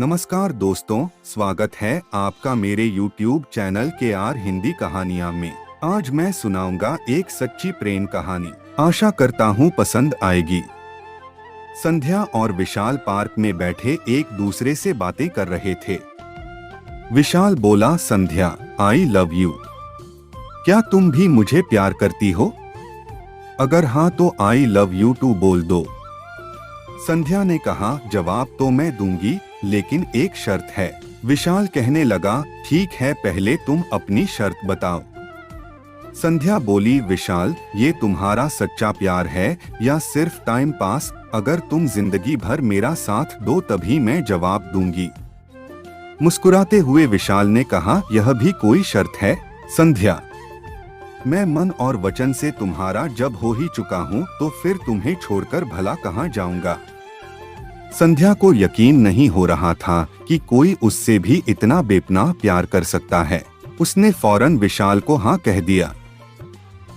नमस्कार दोस्तों, स्वागत है आपका मेरे YouTube चैनल KR हिंदी कहानियाँ में। आज मैं सुनाऊंगा एक सच्ची प्रेम कहानी। आशा करता हूँ पसंद आएगी। संध्या और विशाल पार्क में बैठे एक दूसरे से बातें कर रहे थे। विशाल बोला, संध्या, आई लव यू। क्या तुम भी मुझे प्यार करती हो? अगर हाँ तो आई लव यू टू बोल दो। संध्या ने कहा, जवाब तो मैं दूंगी, लेकिन एक शर्त है। विशाल कहने लगा, ठीक है, पहले तुम अपनी शर्त बताओ। संध्या बोली, विशाल, ये तुम्हारा सच्चा प्यार है या सिर्फ टाइम पास? अगर तुम जिंदगी भर मेरा साथ दो तभी मैं जवाब दूंगी। मुस्कुराते हुए विशाल ने कहा, यह भी कोई शर्त है? संध्या, मैं मन और वचन से तुम्हारा जब हो ही चुका हूँ तो फिर तुम्हें छोड़कर भला कहाँ जाऊंगा। संध्या को यकीन नहीं हो रहा था कि कोई उससे भी इतना बेपनाह प्यार कर सकता है। उसने फौरन विशाल को हाँ कह दिया।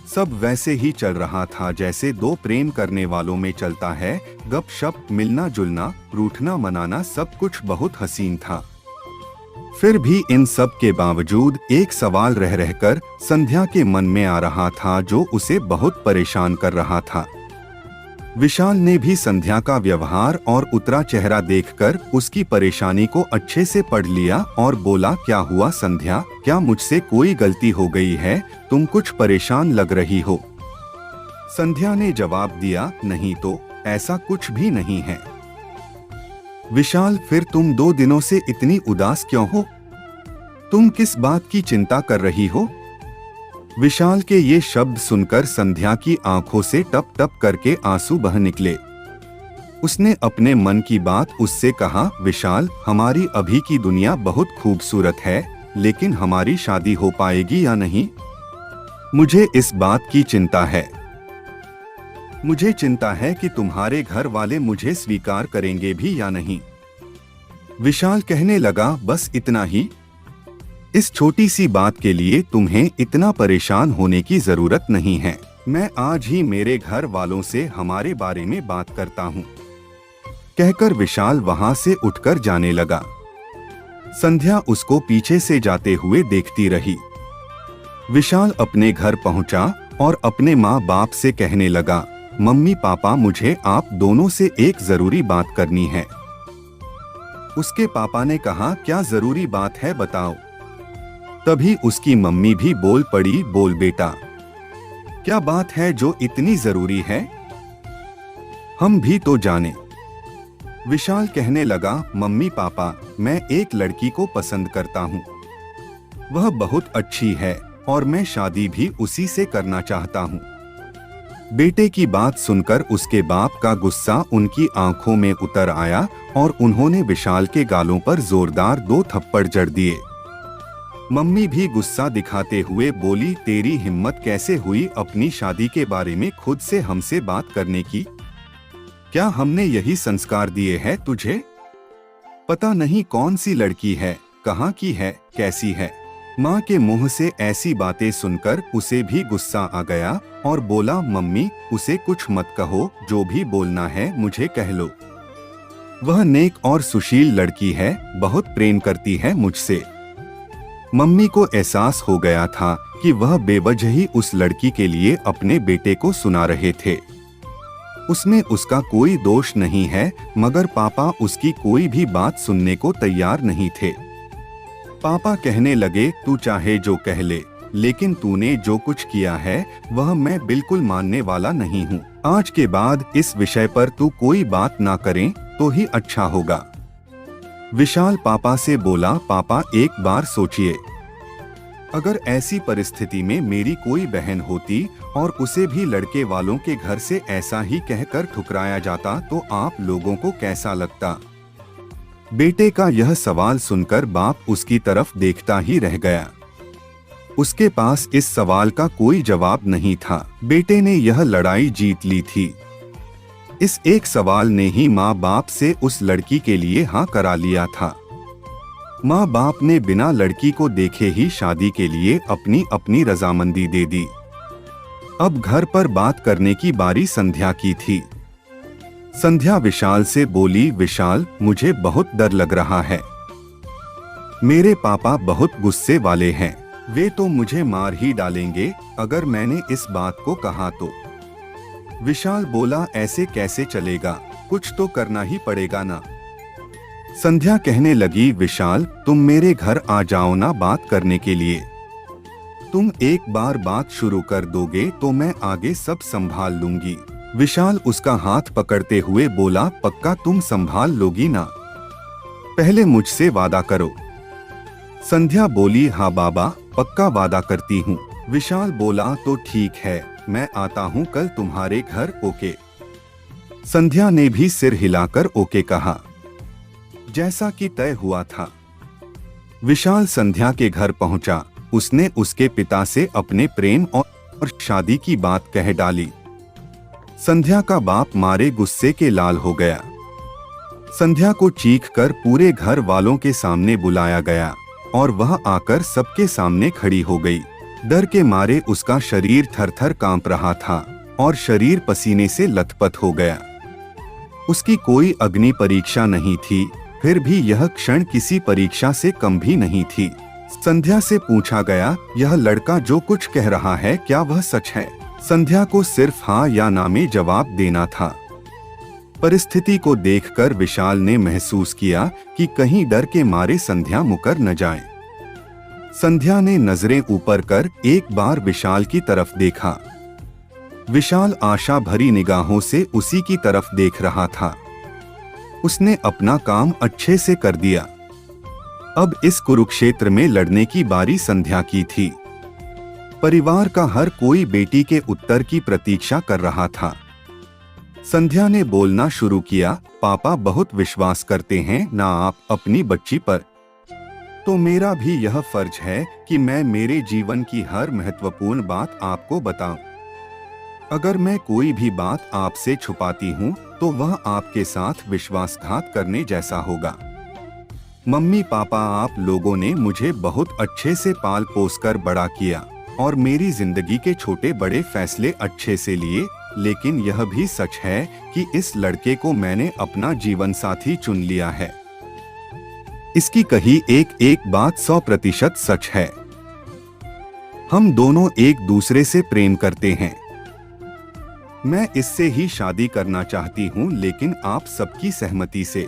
सब वैसे ही चल रहा था जैसे दो प्रेम करने वालों में चलता है। गपशप, मिलना जुलना, रूठना मनाना, सब कुछ बहुत हसीन था। फिर भी इन सब के बावजूद एक सवाल रह रहकर संध्या के मन में आ रहा था जो उसे बहुत परेशान कर रहा था। विशाल ने भी संध्या का व्यवहार और उतरा चेहरा देखकर उसकी परेशानी को अच्छे से पढ़ लिया और बोला, क्या हुआ संध्या, क्या मुझसे कोई गलती हो गई है? तुम कुछ परेशान लग रही हो। संध्या ने जवाब दिया, नहीं तो ऐसा कुछ भी नहीं है। विशाल, फिर तुम 2 दिनों से इतनी उदास क्यों हो? तुम किस बात की चिंता कर रही हो? विशाल के ये शब्द सुनकर संध्या की आंखों से टप टप करके आंसू बह निकले। उसने अपने मन की बात उससे कहा, विशाल, हमारी अभी की दुनिया बहुत खूबसूरत है, लेकिन हमारी शादी हो पाएगी या नहीं? मुझे इस बात की चिंता है। मुझे चिंता है कि तुम्हारे घर वाले मुझे स्वीकार करेंगे भी या नहीं। विशाल कहने लगा, बस इतना ही? इस छोटी सी बात के लिए तुम्हें इतना परेशान होने की जरूरत नहीं है। मैं आज ही मेरे घर वालों से हमारे बारे में बात करता हूँ। कहकर विशाल वहां से उठकर जाने लगा। संध्या उसको पीछे से जाते हुए देखती रही। विशाल अपने घर पहुंचा और अपने माँ बाप से कहने लगा, मम्मी पापा, मुझे आप दोनों से एक जरूरी बात करनी है। उसके पापा ने कहा, क्या जरूरी बात है, बताओ। तभी उसकी मम्मी भी बोल पड़ी, बोल बेटा, क्या बात है जो इतनी जरूरी है? हम भी तो जाने। विशाल कहने लगा, मम्मी पापा, मैं एक लड़की को पसंद करता हूँ। वह बहुत अच्छी है और मैं शादी भी उसी से करना चाहता हूँ। बेटे की बात सुनकर उसके बाप का गुस्सा उनकी आंखों में उतर आया और उन्होंने विशाल के गालों पर जोरदार 2 थप्पड़ जड़ दिए। मम्मी भी गुस्सा दिखाते हुए बोली, तेरी हिम्मत कैसे हुई अपनी शादी के बारे में खुद से हमसे बात करने की? क्या हमने यही संस्कार दिए हैं तुझे? पता नहीं कौन सी लड़की है, कहाँ की है, कैसी है। माँ के मुंह से ऐसी बातें सुनकर उसे भी गुस्सा आ गया और बोला, मम्मी, उसे कुछ मत कहो, जो भी बोलना है मुझे कह लो। वह नेक और सुशील लड़की है, बहुत प्रेम करती है मुझसे। मम्मी को एहसास हो गया था कि वह बेवजह ही उस लड़की के लिए अपने बेटे को सुना रहे थे। उसमें उसका कोई दोष नहीं है, मगर पापा उसकी कोई भी बात सुनने को तैयार नहीं थे। पापा कहने लगे, तू चाहे जो कह ले, लेकिन तूने जो कुछ किया है वह मैं बिल्कुल मानने वाला नहीं हूँ। आज के बाद इस विषय पर तू कोई बात ना करें तो ही अच्छा होगा। विशाल पापा से बोला, पापा, एक बार सोचिए, अगर ऐसी परिस्थिति में मेरी कोई बहन होती और उसे भी लड़के वालों के घर से ऐसा ही कहकर ठुकराया जाता तो आप लोगों को कैसा लगता? बेटे का यह सवाल सुनकर बाप उसकी तरफ देखता ही रह गया। उसके पास इस सवाल का कोई जवाब नहीं था। बेटे ने यह लड़ाई जीत ली थी। इस एक सवाल ने ही माँ बाप से उस लड़की के लिए हाँ करा लिया था। माँ बाप ने बिना लड़की को देखे ही शादी के लिए अपनी अपनी रजामंदी दे दी। अब घर पर बात करने की बारी संध्या की थी। संध्या विशाल से बोली, विशाल मुझे बहुत डर लग रहा है। मेरे पापा बहुत गुस्से वाले हैं, वे तो मुझे मार ही डालेंगे अगर मैंने इस बात को कहा तो। विशाल बोला, ऐसे कैसे चलेगा, कुछ तो करना ही पड़ेगा ना। संध्या कहने लगी, विशाल तुम मेरे घर आ जाओ ना बात करने के लिए। तुम एक बार बात शुरू कर दोगे तो मैं आगे सब संभाल लूंगी। विशाल उसका हाथ पकड़ते हुए बोला, पक्का तुम संभाल लोगी ना, पहले मुझसे वादा करो। संध्या बोली, हाँ बाबा पक्का वादा करती हूँ। विशाल बोला, तो ठीक है, मैं आता हूँ कल तुम्हारे घर, ओके। संध्या ने भी सिर हिलाकर ओके कहा, जैसा कि तय हुआ था। विशाल संध्या के घर पहुंचा। उसने उसके पिता से अपने प्रेम और शादी की बात कह डाली। संध्या का बाप मारे गुस्से के लाल हो गया। संध्या को चीख कर पूरे घर वालों के सामने बुलाया गया और वह आकर सबके सामने खड़ी हो गई। डर के मारे उसका शरीर थर-थर कांप रहा था और शरीर पसीने से लथपथ हो गया। उसकी कोई अग्नि परीक्षा नहीं थी, फिर भी यह क्षण किसी परीक्षा से कम भी नहीं थी। संध्या से पूछा गया, यह लड़का जो कुछ कह रहा है क्या वह सच है? संध्या को सिर्फ हाँ या ना में जवाब देना था। परिस्थिति को देखकर विशाल ने महसूस किया कि कहीं डर के मारे संध्या मुकर न जाए। संध्या ने नजरें ऊपर कर एक बार विशाल की तरफ देखा। विशाल आशा भरी निगाहों से उसी की तरफ देख रहा था। उसने अपना काम अच्छे से कर दिया। अब इस कुरुक्षेत्र में लड़ने की बारी संध्या की थी। परिवार का हर कोई बेटी के उत्तर की प्रतीक्षा कर रहा था। संध्या ने बोलना शुरू किया, पापा बहुत विश्वास करते हैं ना आप अपनी बच्ची पर, तो मेरा भी यह फर्ज है कि मैं मेरे जीवन की हर महत्वपूर्ण बात आपको बताऊं। अगर मैं कोई भी बात आपसे छुपाती हूँ तो वह आपके साथ विश्वासघात करने जैसा होगा। मम्मी पापा, आप लोगों ने मुझे बहुत अच्छे से पाल पोस कर बड़ा किया और मेरी जिंदगी के छोटे बड़े फैसले अच्छे से लिए, लेकिन यह भी सच है कि इस लड़के को मैंने अपना जीवन साथी चुन लिया है। इसकी कही एक एक बात 100% सच है। हम दोनों एक दूसरे से प्रेम करते हैं। मैं इससे ही शादी करना चाहती हूँ, लेकिन आप सबकी सहमति से।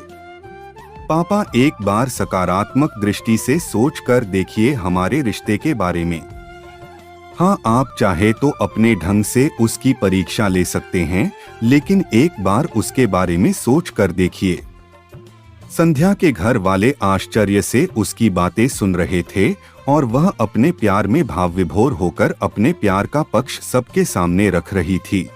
पापा एक बार सकारात्मक दृष्टि से सोच कर देखिए हमारे रिश्ते के बारे में। हाँ, आप चाहे तो अपने ढंग से उसकी परीक्षा ले सकते हैं, लेकिन एक बार उसके बारे में सोच कर देखिए। संध्या के घर वाले आश्चर्य से उसकी बातें सुन रहे थे और वह अपने प्यार में भाव विभोर होकर अपने प्यार का पक्ष सबके सामने रख रही थी।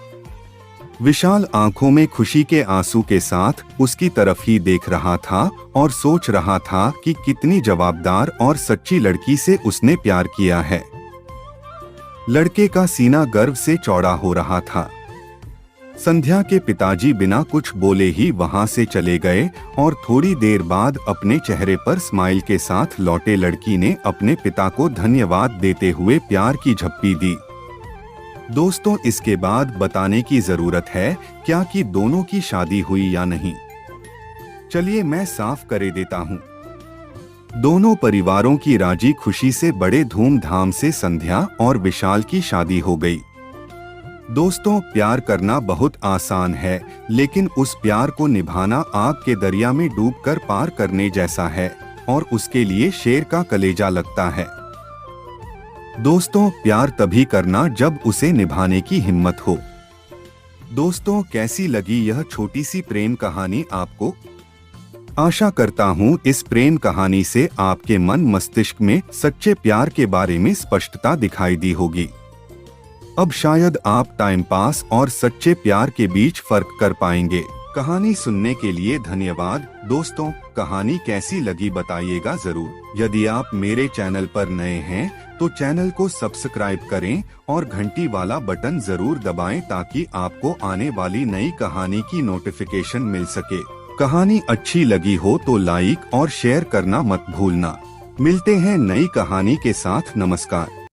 विशाल आंखों में खुशी के आंसू के साथ उसकी तरफ ही देख रहा था और सोच रहा था कि कितनी जवाबदार और सच्ची लड़की से उसने प्यार किया है। लड़के का सीना गर्व से चौड़ा हो रहा था। संध्या के पिताजी बिना कुछ बोले ही वहां से चले गए और थोड़ी देर बाद अपने चेहरे पर स्माइल के साथ लौटे लड़की ने अपने पिता को धन्यवाद देते हुए प्यार की झप्पी दी। दोस्तों, इसके बाद बताने की जरूरत है क्या कि दोनों की शादी हुई या नहीं। चलिए मैं साफ कर देता हूँ। दोनों परिवारों की राजी खुशी से बड़े धूमधाम से संध्या और विशाल की शादी हो गई। दोस्तों, प्यार करना बहुत आसान है, लेकिन उस प्यार को निभाना आग के दरिया में डूबकर पार करने जैसा है और उसके लिए शेर का कलेजा लगता है। दोस्तों, प्यार तभी करना जब उसे निभाने की हिम्मत हो। दोस्तों, कैसी लगी यह छोटी सी प्रेम कहानी आपको? आशा करता हूँ इस प्रेम कहानी से आपके मन मस्तिष्क में सच्चे प्यार के बारे में स्पष्टता दिखाई दी होगी। अब शायद आप टाइम पास और सच्चे प्यार के बीच फर्क कर पाएंगे। कहानी सुनने के लिए धन्यवाद। दोस्तों, कहानी कैसी लगी बताइएगा जरूर। यदि आप मेरे चैनल पर नए हैं तो चैनल को सब्सक्राइब करें और घंटी वाला बटन जरूर दबाएं ताकि आपको आने वाली नई कहानी की नोटिफिकेशन मिल सके। कहानी अच्छी लगी हो तो लाइक और शेयर करना मत भूलना। मिलते हैं नई कहानी के साथ। नमस्कार।